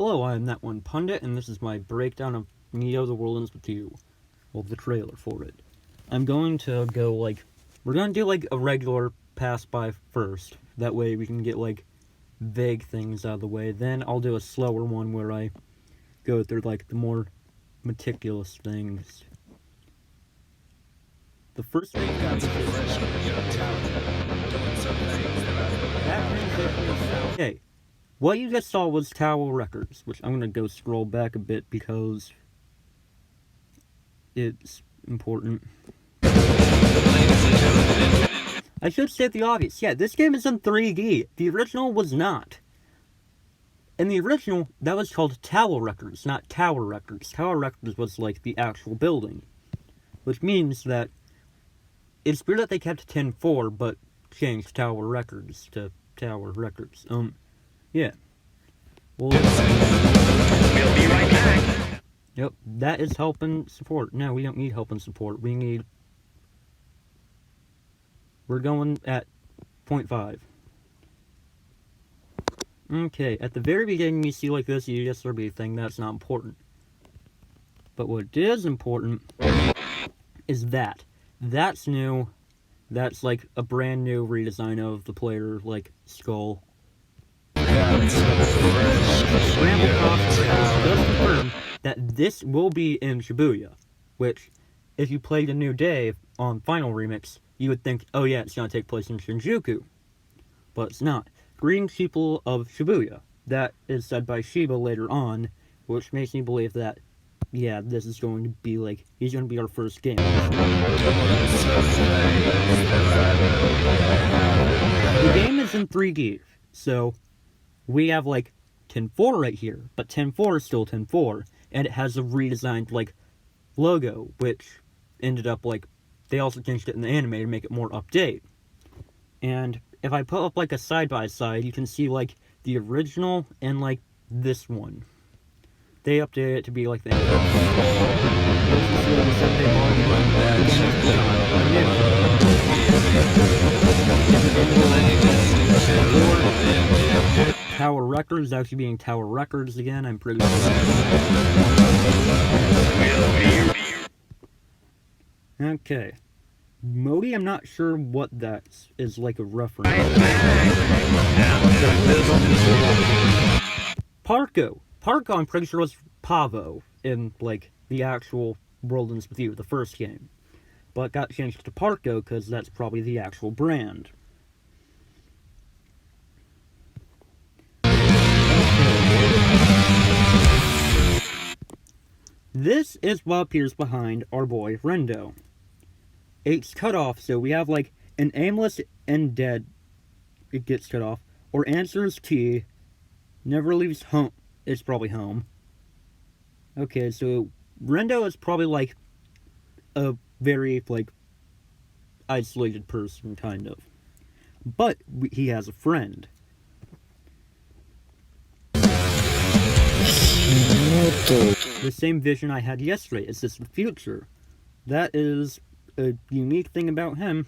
Hello, I am That One Pundit, and this is my breakdown of Neo the World Ends With You. Well, the trailer for it. I'm going to go, we're going to do, a regular pass-by first. That way we can get, vague things out of the way. Then I'll do a slower one where I go through, the more meticulous things. The first thing okay. What you just saw was Tower Records, which I'm going to go scroll back a bit because it's important. I should state the obvious. Yeah, this game is in 3D. The original was not. In the original, that was called Tower Records, not Tower Records. Tower Records was the actual building. Which means that it's weird that they kept 10.4 but changed Tower Records to Tower Records. Yeah. Well, we'll be right back. Yep, that is help and support. No, we don't need help and support. We're going at 0.5. Okay, at the very beginning you see this ESRB thing, that's not important. But what is important is that. That's new. That's a brand new redesign of the player, skull. Does confirm that this will be in Shibuya, which, if you played A New Day on Final Remix, you would think, oh yeah, it's going to take place in Shinjuku. But it's not. Greetings, people of Shibuya. That is said by Shiba later on, which makes me believe that, yeah, this is going to be he's going to be our first game. The game is in 3D, so we have 10.4 right here, but 10.4 is still 10.4, and it has a redesigned logo, which ended up they also changed it in the anime to make it more update. And if I put up a side-by-side, you can see the original and this one. They updated it to be the Tower Records actually being Tower Records again, I'm pretty sure. Okay. Modi, I'm not sure what that is a reference. Parco, I'm pretty sure was Pavo in, the actual World Ends With You, the first game. But it got changed to Parco because that's probably the actual brand. This is what appears behind our boy Rendo. It's cut off, so we have an aimless and dead. It gets cut off. Or answers T. Never leaves home. It's probably home. Okay, so Rendo is probably a very isolated person, kind of. But he has a friend. The same vision I had yesterday. Is this the future? That is a unique thing about him.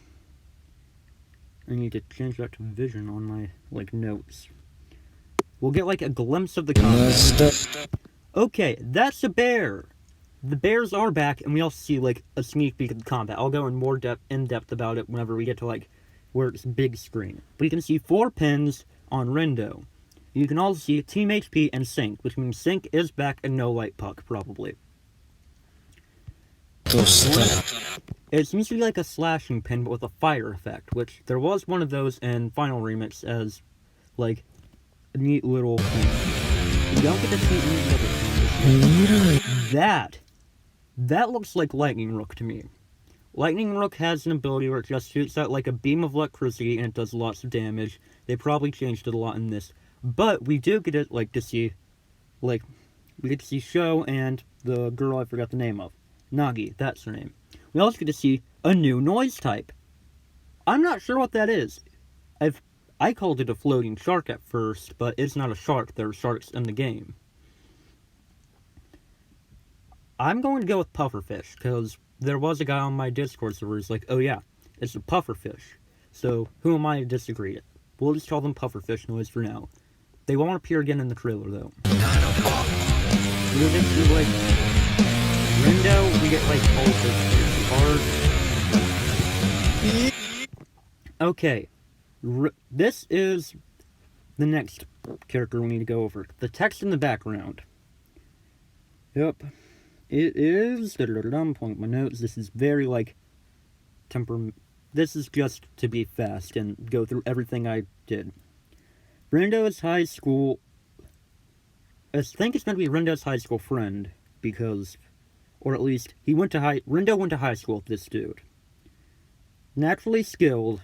I need to change that to vision on my notes. We'll get a glimpse of the combat. Okay, that's a bear. The bears are back, and we also see a sneak peek of the combat. I'll go in more in-depth about it whenever we get to where it's big screen. But you can see 4 pins on Rendo. You can also see Team HP and Sync, which means Sync is back and no light puck, probably. It seems to be a slashing pin, but with a fire effect, which there was one of those in Final Remix as, a neat little thing. You don't get to see any other things. That looks like Lightning Rook to me. Lightning Rook has an ability where it just shoots out a beam of electricity and it does lots of damage. They probably changed it a lot in this. But we do get it, to see, we get to see Sho and the girl I forgot the name of. Nagi, that's her name. We also get to see a new noise type. I'm not sure what that is. I called it a floating shark at first, but it's not a shark. There are sharks in the game. I'm going to go with pufferfish, because there was a guy on my Discord server who's oh yeah, it's a pufferfish. So, who am I to disagree? We'll just call them pufferfish noise for now. They won't appear again in the trailer, though. We get to, like, Rindo, we get, like, all of his cards. Okay. This is the next character we need to go over. The text in the background. Yep. It is... I'm pulling up my notes. This is very, like, This is just to be fast and go through everything I did. Rendo's high school... I think it's going to be Rendo's high school friend, because... Or at least, Rendo went to high school with this dude. Naturally skilled.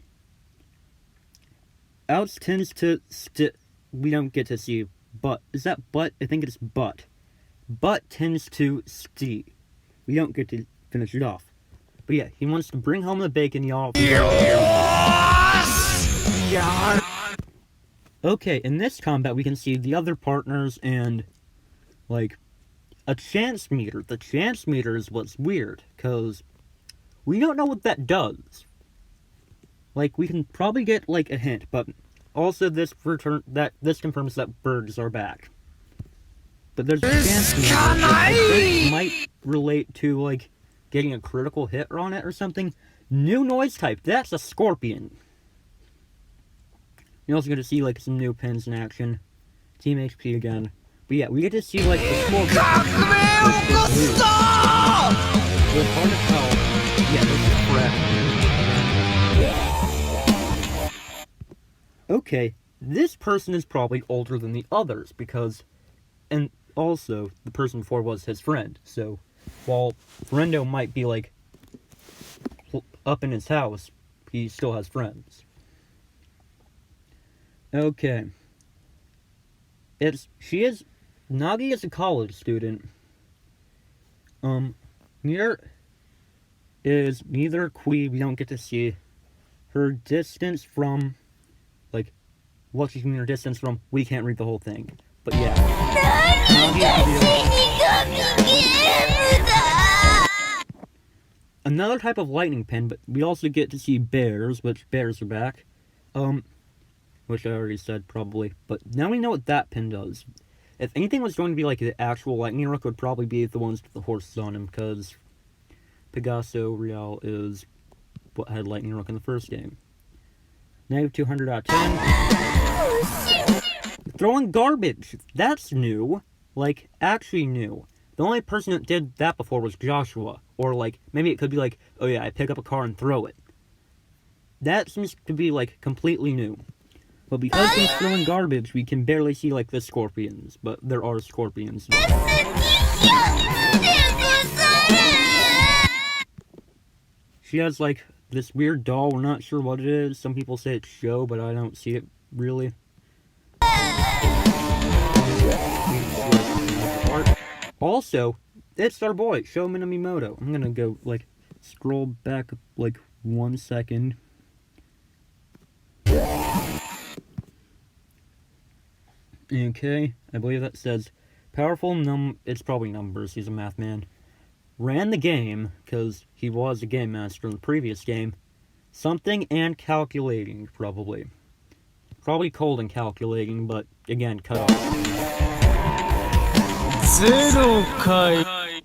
Outs tends to we don't get to see butt. Is that butt? I think it's butt. Butt tends to steal. We don't get to finish it off. But yeah, he wants to bring home the bacon, y'all. Yes! Okay, in this combat we can see the other partners and, like, a chance meter. The chance meter is what's weird, because we don't know what that does. Like, we can probably get, like, a hint, but also this confirms that birds are back. But there's a chance meter that I think might relate to, like, getting a critical hit on it or something. New noise type, that's a scorpion. You're also going to see, like, some new pins in action. Team HP again. But yeah, we get to see, like, the scorpion. It's hard to tell. Yeah, this is correct. Okay, this person is probably older than the others, because... And also, the person before was his friend, so... While Rendo might be, like, up in his house, he still has friends. Okay. Nagi is a college student. Neither Kui, we don't get to see her distance from, like, what she's her distance from, we can't read the whole thing. But yeah. Another type of lightning pin, but we also get to see bears, which bears are back. Which I already said, probably. But now we know what that pin does. If anything was going to be like the actual lightning rook, would probably be the ones with the horses on him, because Pegaso Real is what had lightning rook in the first game. Negative 200 out of 10. Throwing garbage! That's new. Like, actually new. The only person that did that before was Joshua. Or, like, maybe it could be like, oh yeah, I pick up a car and throw it. That seems to be, like, completely new. But because he's throwing garbage, we can barely see, like, the scorpions. But there are scorpions. She has, like, this weird doll. We're not sure what it is. Some people say it's Show, but I don't see it, really. Also, it's our boy, Sho Minamimoto. I'm gonna go, like, scroll back, like, 1 second. Okay, I believe that says, it's probably numbers, he's a math man. Ran the game, because he was a game master in the previous game. Something and calculating, probably. Probably cold and calculating, but, again, cut off.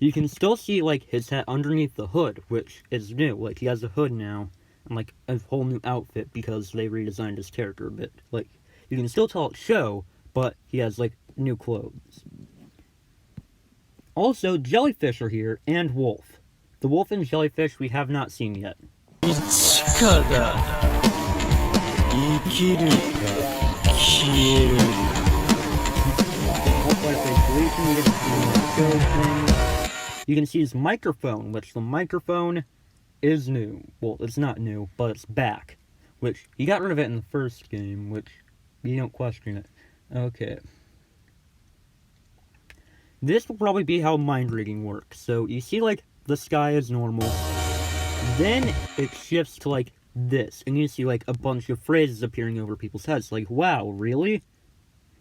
You can still see, like, his hat underneath the hood, which is new. Like, he has a hood now, and, like, a whole new outfit because they redesigned his character a bit. Like, you can still tell it's Show, but he has, like, new clothes. Also, jellyfish are here, and wolf. The wolf and jellyfish we have not seen yet. You can see his microphone, which the microphone is new. Well, it's not new, but it's back. Which, he got rid of it in the first game, which, you don't question it. Okay. This will probably be how mind reading works. So, you see, like, the sky is normal. Then, it shifts to, like, this. And you see, like, a bunch of phrases appearing over people's heads. Like, wow, really?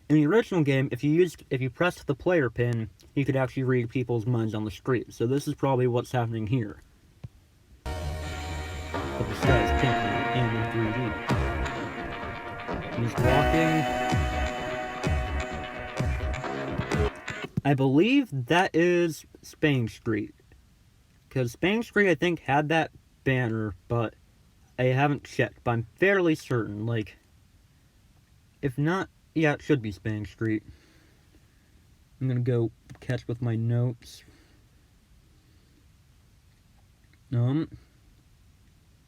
In the original game, if you pressed the player pin, you could actually read people's minds on the street. So this is probably what's happening here. But the sky is pink now, and in 3D. And he's walking. I believe that is Spain Street. Because Spain Street, I think, had that banner, but I haven't checked. But I'm fairly certain, like, if not, yeah, it should be Spain Street. I'm gonna go catch with my notes.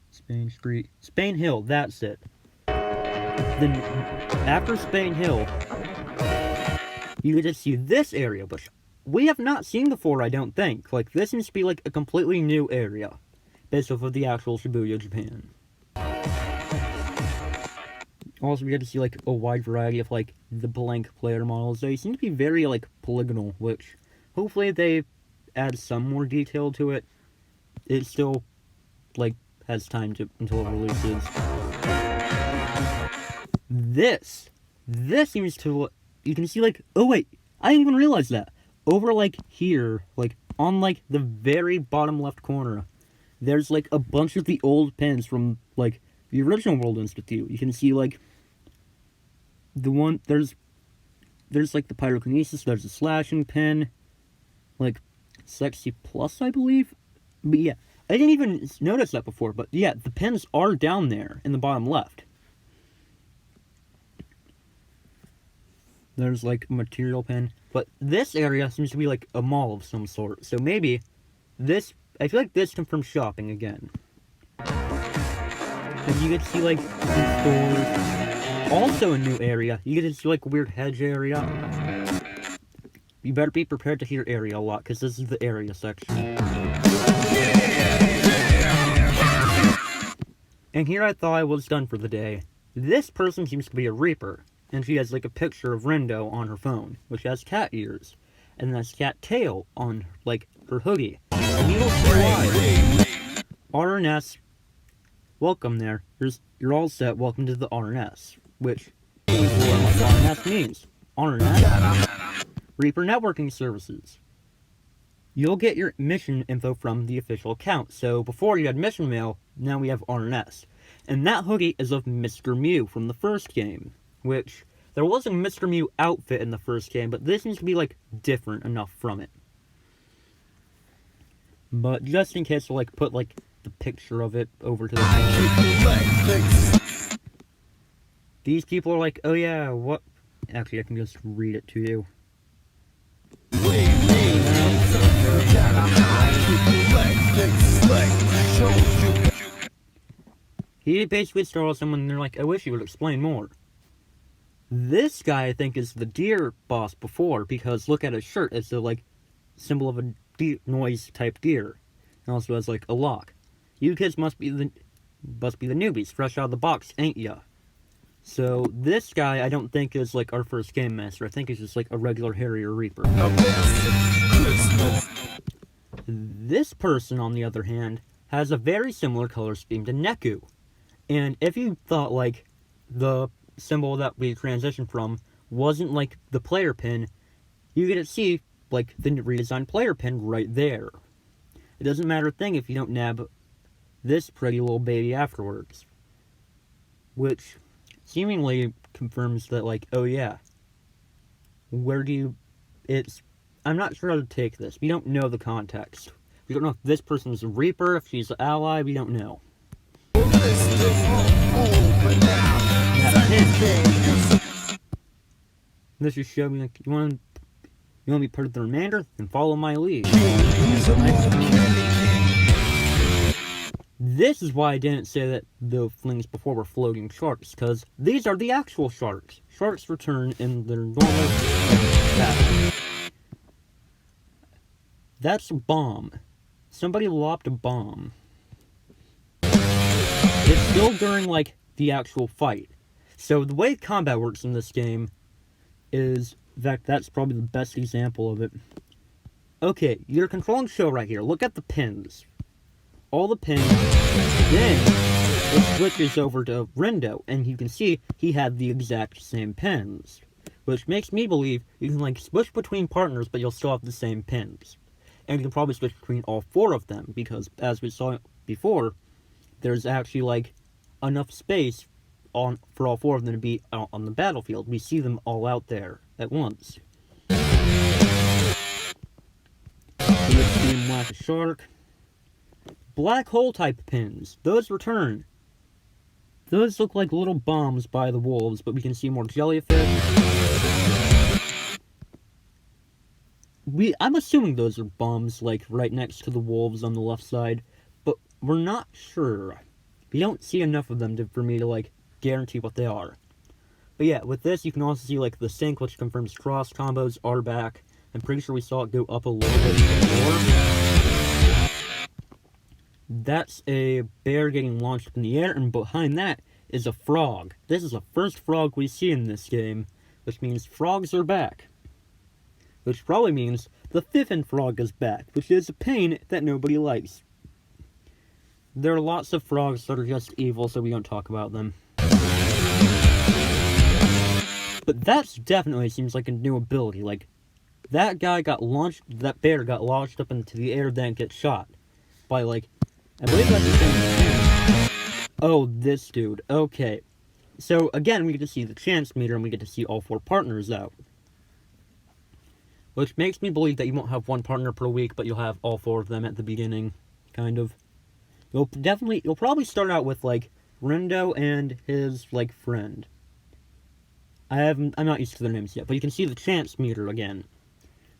Spain Street. Spain Hill, that's it. Then, after Spain Hill, you get to see this area, which we have not seen before, I don't think. Like, this seems to be, like, a completely new area, based off of the actual Shibuya, Japan. Also, we get to see, like, a wide variety of, like, the blank player models. They seem to be very, like, polygonal, which, hopefully they add some more detail to it. It still, like, has time to until it releases. This seems to, you can see, like, oh wait, I didn't even realize that. Over, like, here, like, on, like, the very bottom left corner, there's, like, a bunch of the old pins from, like, the original World Institute. You can see, like, the one, there's like, the Pyrokinesis, there's a slashing pin, like, Sexy Plus, I believe? But yeah, I didn't even notice that before, but yeah, the pins are down there in the bottom left. There's, like, a material pin. But this area seems to be, like, a mall of some sort. So maybe this, I feel like this confirms shopping again. And you get to see, like, some stores. Also a new area. You get to see, like, a weird hedge area. You better be prepared to hear area a lot, because this is the area section. And here I thought I was done for the day. This person seems to be a Reaper. And she has, like, a picture of Rendo on her phone, which has cat ears. And that's cat tail on, like, her hoodie. And you don't see why. RNS, welcome there. You're all set, welcome to the RNS. Which is what RNS means. RNS, Reaper Networking Services. You'll get your mission info from the official account. So before you had mission mail, now we have RNS. And that hoodie is of Mr. Mew from the first game. Which, there was a Mr. Mew outfit in the first game, but this seems to be, like, different enough from it. But just in case, I'll, like, put, like, the picture of it over to the... These people are like, oh yeah, what... Actually, I can just read it to you. He basically started someone and they're like, I wish you would explain more. This guy, I think, is the deer boss before, because look at his shirt. It's the, like, symbol of a noise-type deer. And also has, like, a lock. You kids must be the newbies, fresh out of the box, ain't ya? So, this guy, I don't think is, like, our first game master. I think he's just, like, a regular Harrier Reaper. This person, on the other hand, has a very similar color scheme to Neku. And if you thought, like, the symbol that we transitioned from wasn't, like, the player pin, you get to see, like, the redesigned player pin right there. It doesn't matter a thing if you don't nab this pretty little baby afterwards. Which seemingly confirms that, like, oh yeah, I'm not sure how to take this. We don't know the context. We don't know if this person's a Reaper, if she's an ally, we don't know. This just showed me, like, you want to be part of the remainder? Then follow my lead. This is why I didn't say that the things before were floating sharks, because these are the actual sharks. Sharks return in their normal pattern. That's a bomb. Somebody lobbed a bomb. It's still during, like, the actual fight. So the way combat works in this game is, in fact, that's probably the best example of it. Okay, you're controlling Show right here. Look at the pins. All the pins. Then it switches over to Rendo, and you can see he had the exact same pins. Which makes me believe you can, like, switch between partners, but you'll still have the same pins. And you can probably switch between all four of them, because, as we saw before, there's actually, like, enough space for all four of them to be out on the battlefield. We see them all out there at once. like a shark. Black hole type pins. Those return. Those look like little bombs by the wolves, but we can see more jellyfish. I'm assuming those are bombs, like, right next to the wolves on the left side, but we're not sure. We don't see enough of them for me to, like, guarantee what they are. But yeah, with this, you can also see, like, the sink, which confirms cross combos are back. I'm pretty sure we saw it go up a little bit before. That's a bear getting launched up in the air, and behind that is a frog. This is the first frog we see in this game, which means frogs are back. Which probably means the Fiffin frog is back, which is a pain that nobody likes. There are lots of frogs that are just evil, so we don't talk about them. But that definitely seems like a new ability. Like, that bear got launched up into the air, then gets shot. By, like, I believe that's the same. Oh, this dude. Okay. So, again, we get to see the chance meter, and we get to see all 4 partners out. Which makes me believe that you won't have 1 partner per week, but you'll have all 4 of them at the beginning. Kind of. You'll probably start out with, like, Rendo and his, like, friend. I'm not used to their names yet, but you can see the chance meter again.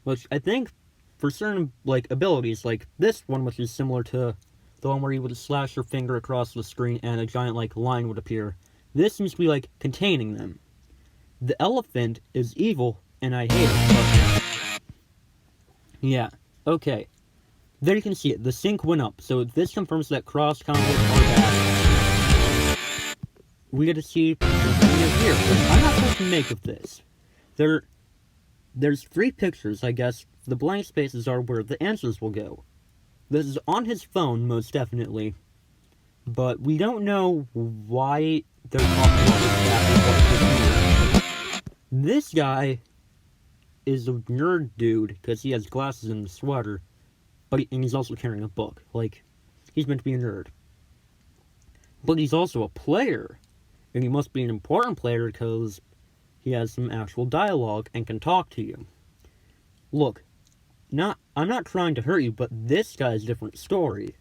Which I think, for certain, like, abilities, like this one, which is similar to the one where you would slash your finger across the screen and a giant, like, line would appear. This seems to be, like, containing them. The elephant is evil, and I hate it. But yeah, okay. There you can see it. The sync went up, so this confirms that cross combos are back. We get to see here, but I'm not supposed to make of this. There's 3 pictures, I guess. The blank spaces are where the answers will go. This is on his phone, most definitely. But we don't know why they're talking about exactly what this guy is a nerd dude, because he has glasses and a sweater. And he's also carrying a book. Like, he's meant to be a nerd. But he's also a player. And he must be an important player because he has some actual dialogue and can talk to you. Look, I'm not trying to hurt you, but this guy's a different story.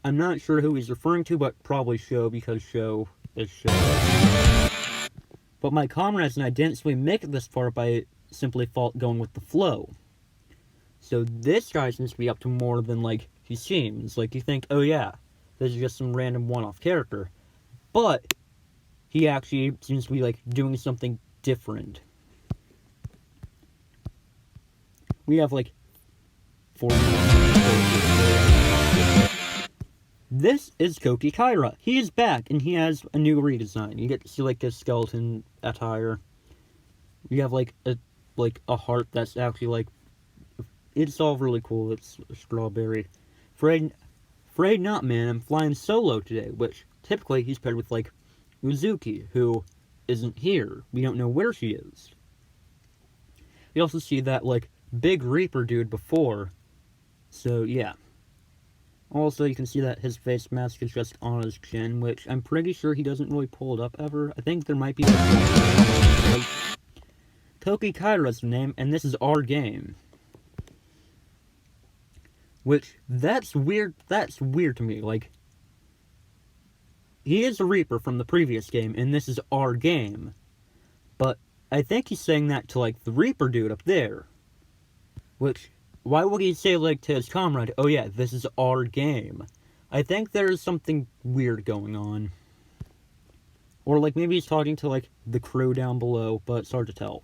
I'm not sure who he's referring to, but probably Show, because Show is Show. But my comrades and I didn't simply make it this far by simply going with the flow. So this guy seems to be up to more than, like, he seems. Like, you think, oh yeah, this is just some random one-off character. But he actually seems to be, like, doing something different. We have, like, 4 This is Koki Kaira. He is back, and he has a new redesign. You get to see, like, his skeleton attire. You have, like, a heart that's actually, like, it's all really cool. It's a strawberry. Afraid not, man. I'm flying solo today, which typically he's paired with, like, Uzuki, who isn't here. We don't know where she is. You also see that, like, big Reaper dude before. So, yeah. Also, you can see that his face mask is just on his chin, which I'm pretty sure he doesn't really pull it up ever. I think there might be Koki Kaira's the name, and this is our game. Which, that's weird to me, like, he is a Reaper from the previous game, and this is our game. But I think he's saying that to, like, the Reaper dude up there. Which, why would he say, like, to his comrade, oh yeah, this is our game? I think there's something weird going on. Or, like, maybe he's talking to, like, the crew down below, but it's hard to tell.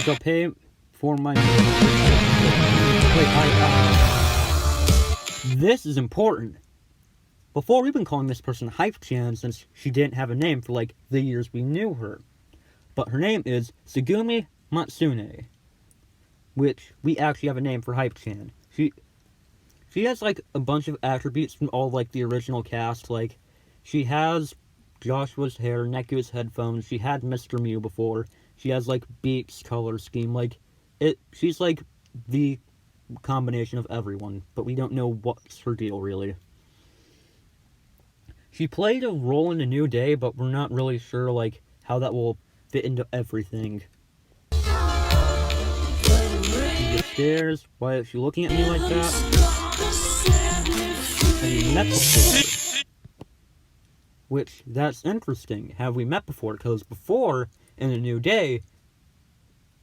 So pay for my... This is important. Before, we've been calling this person Hype-chan since she didn't have a name for, like, the years we knew her. But her name is Tsugumi Matsune. Which, we actually have a name for Hype-chan. She has, like, a bunch of attributes from all, like, the original cast. Like, she has Joshua's hair, Neku's headphones, she had Mr. Mew before. She has, like, Beak's color scheme. Like, she's, like, the combination of everyone, but we don't know what's her deal, really. She played a role in A New Day, but we're not really sure, like, how that will fit into everything. stairs. Why is she looking at me like that? Have we met before? Which, that's interesting. Have we met before? Because before, in A New Day,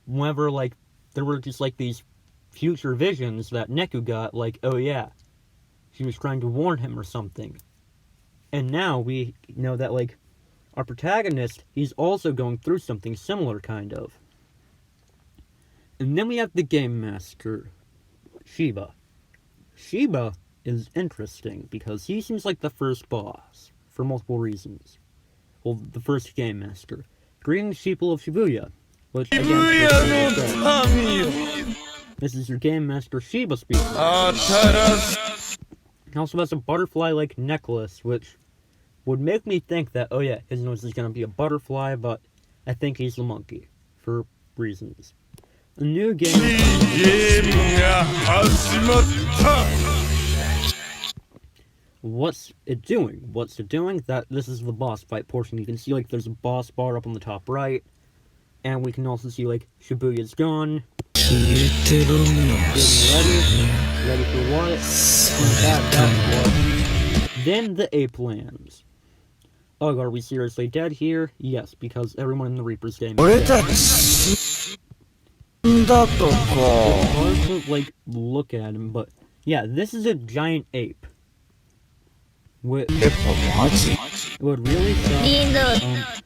whenever, like, there were just, like, these future visions that Neku got, like, oh yeah, she was trying to warn him or something. And now we know that, like, our protagonist, he's also going through something similar, kind of. And then we have the Game Master, Shiba. Shiba is interesting, because he seems like the first boss, for multiple reasons. Well, the first Game Master. Greetings, people of Shibuya. Which, again, this is your Game Master Shiba speaking. He also has a butterfly-like necklace, which would make me think that, oh yeah, his nose is going to be a butterfly, but I think he's the monkey, for reasons. A new game... What's it doing? What's it doing? This is the boss fight portion. You can see, like, there's a boss bar up on the top right, and we can also see, like, Shibuya's gone. Getting ready for what? Then the ape lands. Oh, are we seriously dead here? Yes, because everyone in the Reaper's game is dead. It's hard to, like, look at him, but yeah, this is a giant ape. What really sucks,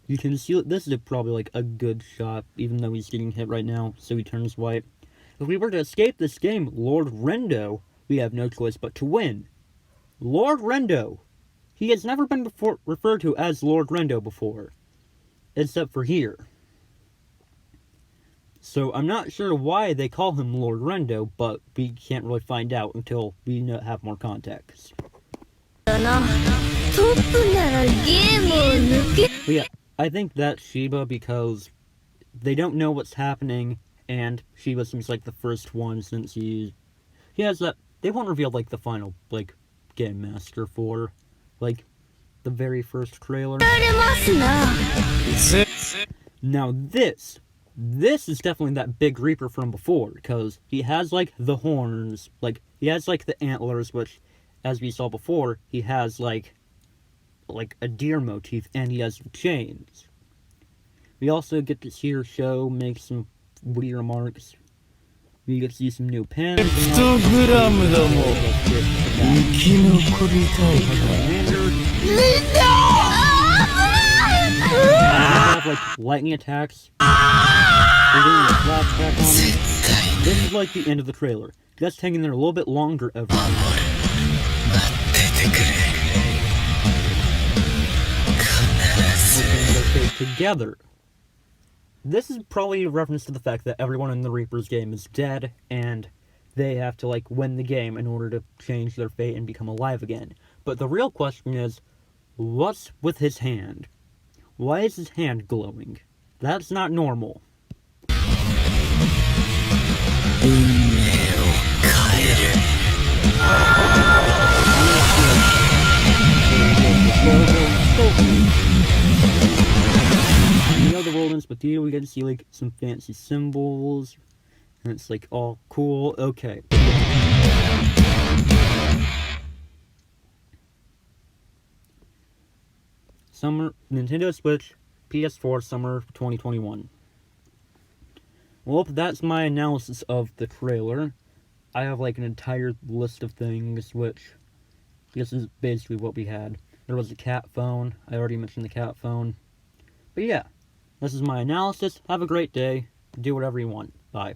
you can see this is probably like a good shot, even though he's getting hit right now, so he turns white. If we were to escape this game, Lord Rendo, we have no choice but to win. Lord Rendo. He has never been referred to as Lord Rendo before, except for here. So I'm not sure why they call him Lord Rendo, but we can't really find out until we have more context. But yeah, I think that's Shiba because they don't know what's happening, and Shiba seems like the first one since he has that. They won't reveal like the final like Game Master for like the very first trailer. Now this is definitely that big Reaper from before, because he has like the horns, like he has like the antlers, which as we saw before, he has like a deer motif, and he has chains. We also get to see her show make some witty remarks. We get to see some new pens. Have like lightning attacks. We're doing a flashback on it. This is like the end of the trailer. Just hanging there a little bit longer every together. This is probably a reference to the fact that everyone in the Reaper's game is dead, and they have to, like, win the game in order to change their fate and become alive again. But the real question is, what's with his hand? Why is his hand glowing? That's not normal. You know the world ends with you, we get to see like some fancy symbols, and it's like all cool, okay. Summer, Nintendo Switch, PS4, summer 2021. Well, that's my analysis of the trailer. I have like an entire list of things, which this is basically what we had. There was a cat phone. I already mentioned the cat phone. But yeah, this is my analysis. Have a great day. Do whatever you want. Bye.